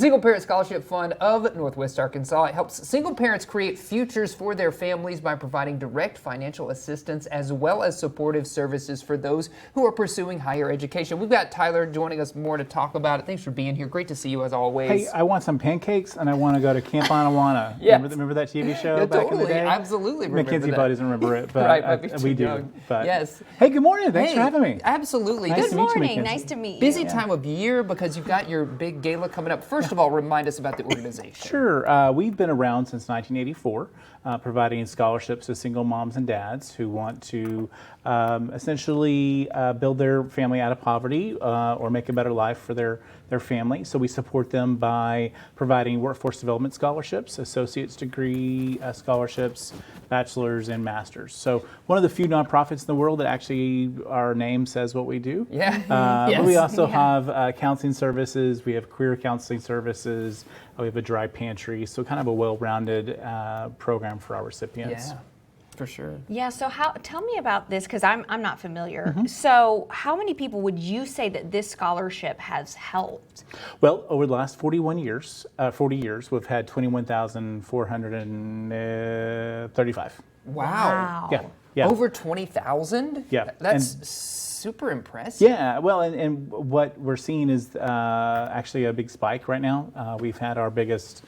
Single Parent Scholarship Fund of Northwest Arkansas. It helps single parents create futures for their families by providing direct financial assistance as well as supportive services for those who are pursuing higher education. We've got Tyler joining us more to talk about it. Thanks for being here. Great to see you as always. Hey, I want some pancakes and I want to go to Camp Anawanna. Yes. Remember that TV show Yeah, back totally. in the day? Absolutely remember Mackenzie that. Bud doesn't remember it, but Right, we do. young. But Yes. Hey, good morning. Thanks Hey, for having me. Absolutely. Nice Good to meet you, morning. Mackenzie. Nice to meet you. Busy time of year because you've got your big gala coming up. First of all, remind us about the organization. Sure. We've been around since 1984, providing scholarships to single moms and dads who want to essentially build their family out of poverty or make a better life for their family. So we support them by providing workforce development scholarships, associate's degree scholarships, bachelor's and master's. So one of the few nonprofits in the world that actually our name says what we do. Yeah. But we also have counseling services. We have career counseling services. We have a dry pantry. So kind of a well-rounded program for our recipients. Yeah, for sure. Yeah, so tell me about this, because I'm not familiar. Mm-hmm. So how many people would you say that this scholarship has helped? Well, over the last 40 years, we've had 21,435. Wow. Yeah. Over 20,000? Yeah. That's super impressive. Yeah, well, and what we're seeing is actually a big spike right now. We've had our biggest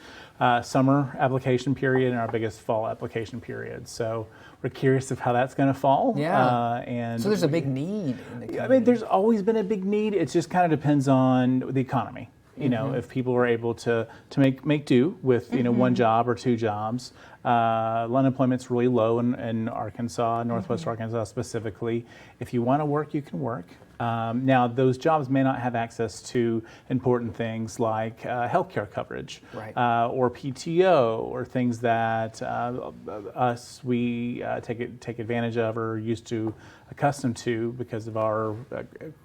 summer application period and our biggest fall application period. So we're curious of how that's going to fall. Yeah. And So there's a big need in the community. I mean, there's always been a big need. It just kind of depends on the economy. You know, if people are able to make do with, one job or two jobs. Unemployment's really low in Arkansas, Northwest Arkansas specifically. If you want to work, you can work. Now, those jobs may not have access to important things like healthcare coverage, Right. Or PTO, or things that we take advantage of or used to accustomed to because of our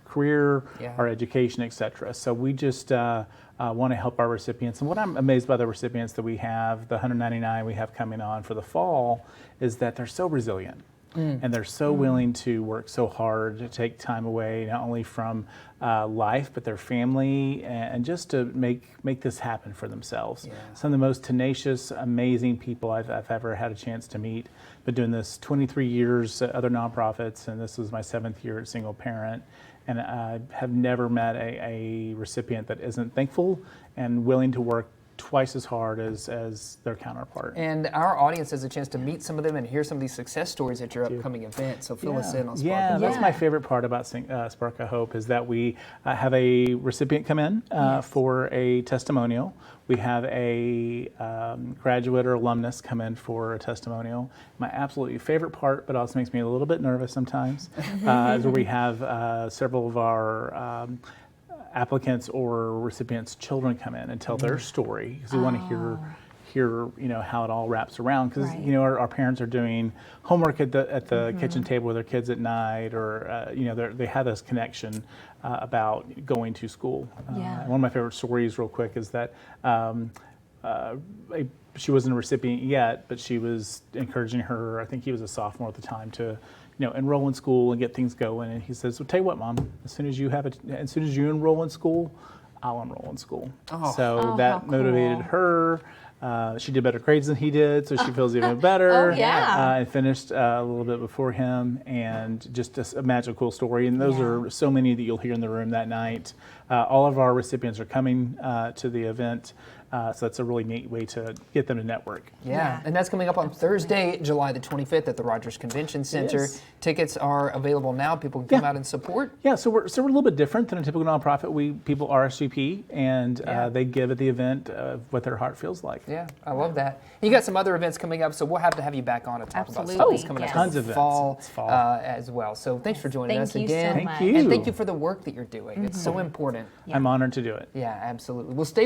career, our education, etc. So we just want to help our recipients. And what I'm amazed by the recipients that we have, the 199 we have coming on for the fall, is that they're so resilient. And they're so willing to work so hard to take time away, not only from life, but their family, and just to make this happen for themselves. Yeah. Some of the most tenacious, amazing people I've ever had a chance to meet. Been doing this 23 years at other nonprofits, and this was my 7th year at Single Parent. And I have never met a recipient that isn't thankful and willing to work twice as hard as their counterpart. And our audience has a chance to meet some of them and hear some of these success stories at your upcoming event. So fill us in on Spark. Yeah, that's my favorite part about Spark of Hope is that we have a recipient come in for a testimonial. We have a graduate or alumnus come in for a testimonial. My absolutely favorite part, but also makes me a little bit nervous sometimes, is where we have several of our applicants or recipients' children come in and tell their story, because we want to hear how it all wraps around, because our parents are doing homework at the kitchen table with their kids at night, or they have this connection about going to school. One of my favorite stories, real quick, is that she wasn't a recipient yet, but she was encouraging her. I think he was a sophomore at the time to enroll in school and get things going. And he says, "Well, tell you what, Mom, as soon as you enroll in school, I'll enroll in school." So that motivated her. She did better grades than he did, so she feels even better. And finished a little bit before him, and just a magical story. And those are so many that you'll hear in the room that night. All of our recipients are coming to the event. So that's a really neat way to get them to network. Yeah, and that's coming up on Thursday, July the 25th at the Rogers Convention Center. Yes. Tickets are available now. People can come out and support. Yeah, so we're a little bit different than a typical nonprofit. People RSVP, and they give at the event what their heart feels like. Yeah, I love that. You got some other events coming up, so we'll have to have you back on to talk about some of these coming up Tons in of the fall, events. Fall. as well. So thanks for joining us again. Thank you so much. Thank you. And thank you for the work that you're doing. It's so important. I'm honored to do it. Yeah, absolutely. We'll stay